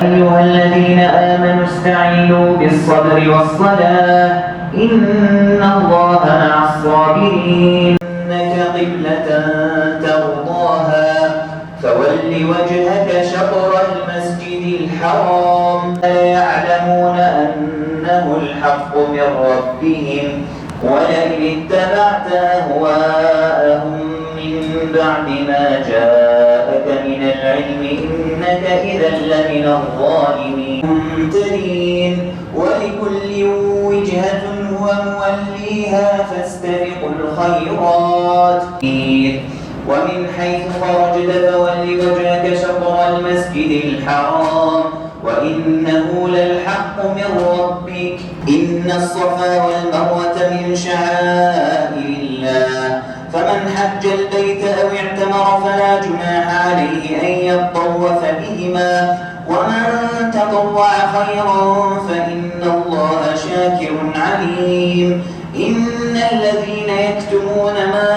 أيها الذين آمنوا استعينوا بالصبر والصلاة إن الله مع الصابرين إنك قبلة ترضاها فول وجهك شطر المسجد الحرام يعلمون أنه الحق من ربهم ولئن اتبعت أهواءهم من بعد ما جاءك من العلم إنك إذا لمن الظالمين ممترين ولكل وجهة هو موليها فاستبقوا الخيرات ومن حيث خرجت فول وجهك شطر المسجد الحرام وإنه للحق من ربك إن الصفا والمروة من شعائر الله فمن حج البيت أو اعتمر فلا جناح عليه أن يطوف بهما ومن تطوع خيرا فإن الله شاكر عليم إن الذين يكتمون ما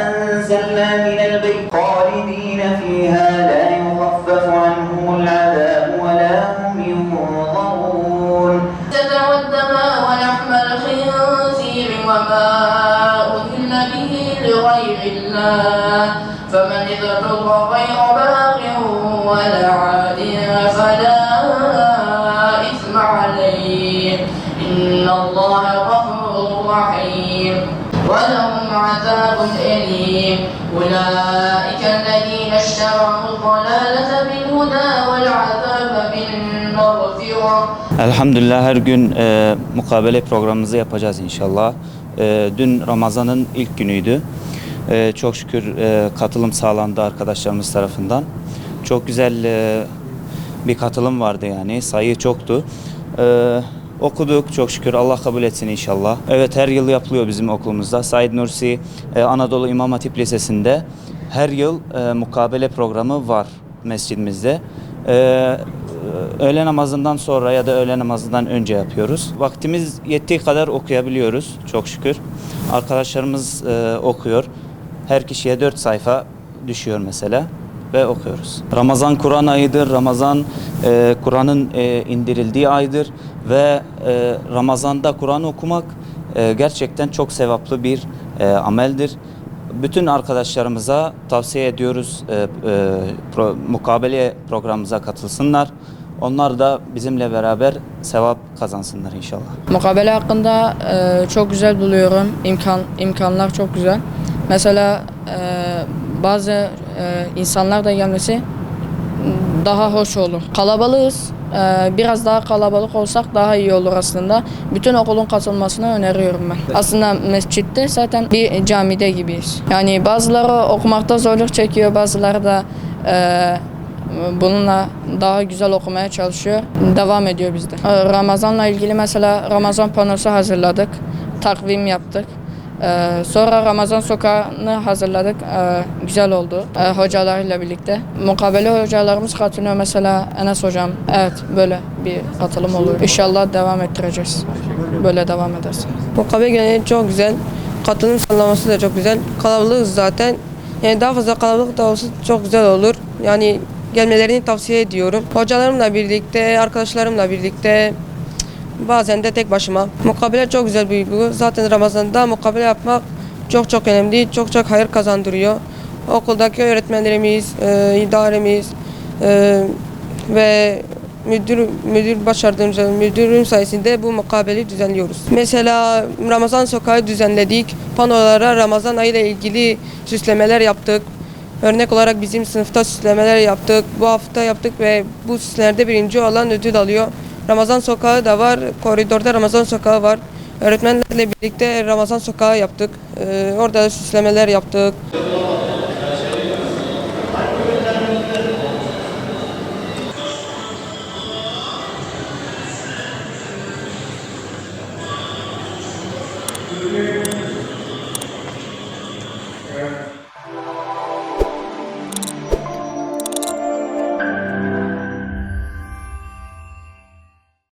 أنزلنا من البيت خالدين فيها لا يخفف عنهم العذاب ولا هم ينظرون تتودم ولحم الخنزير وما أهل به لغير الله فمن اضطر غير باغ ولا عاد فلا إثم عليه إن الله غفور رحيم ولهم عذاب أليم أولئك الذين اشتروا الضلالة بالهدى والعذاب بالمغفرة. Elhamdülillah her gün mukabele programımızı yapacağız inşallah. Dün Ramazan'ın ilk günüydü. Çok şükür katılım sağlandı arkadaşlarımız tarafından. Çok güzel bir katılım vardı yani sayı çoktu. Okuduk çok şükür Allah kabul etsin inşallah. Evet her yıl yapılıyor bizim okulumuzda. Said Nursi Anadolu İmam Hatip Lisesi'nde her yıl mukabele programı var mescidimizde. Öğle namazından sonra ya da öğle namazından önce yapıyoruz. Vaktimiz yettiği kadar okuyabiliyoruz çok şükür. Arkadaşlarımız okuyor. Her kişiye 4 sayfa düşüyor mesela ve okuyoruz. Ramazan Kur'an ayıdır. Ramazan Kur'an'ın indirildiği aydır ve Ramazan'da Kur'an okumak gerçekten çok sevaplı bir ameldir. Bütün arkadaşlarımıza tavsiye ediyoruz mukabele programımıza katılsınlar. Onlar da bizimle beraber sevap kazansınlar inşallah. Mukabele hakkında çok güzel buluyorum. İmkanlar çok güzel. Mesela bazı insanlar da gelmesi daha hoş olur. Kalabalığız. Biraz daha kalabalık olsak daha iyi olur aslında. Bütün okulun katılmasını öneriyorum ben. Aslında mescitte zaten bir camide gibiyiz. Yani bazıları okumakta zorluk çekiyor, bazıları da bununla daha güzel okumaya çalışıyor. Devam ediyor bizde. Ramazan'la ilgili mesela Ramazan panosu hazırladık. Takvim yaptık. Sonra Ramazan sokağını hazırladık. Güzel oldu. Hocalarıyla birlikte. Mukabele hocalarımız katılıyor. Mesela Enes hocam. Evet böyle bir katılım olur. İnşallah devam ettireceğiz. Böyle devam ederiz. Mukabele geneli çok güzel. Katılım sağlaması da çok güzel. Kalabalığız zaten. Yani daha fazla kalabalık da olsa çok güzel olur. Yani gelmelerini tavsiye ediyorum. Hocalarımla birlikte, arkadaşlarımla birlikte, bazen de tek başıma. Mukabele çok güzel bir duygu. Zaten Ramazan'da mukabele yapmak çok önemli, çok hayır kazandırıyor. Okuldaki öğretmenlerimiz, idaremiz ve müdür başardığımız müdürüm sayesinde bu mukabeleyi düzenliyoruz. Mesela Ramazan sokağı düzenledik. Panolara Ramazan ayı ile ilgili süslemeler yaptık. Örnek olarak bizim sınıfta süslemeler yaptık. Bu hafta yaptık ve bu süslemelerde birinci olan ödül alıyor. Ramazan sokağı da var. Koridorda Ramazan sokağı var. Öğretmenlerle birlikte Ramazan sokağı yaptık. Orada süslemeler yaptık.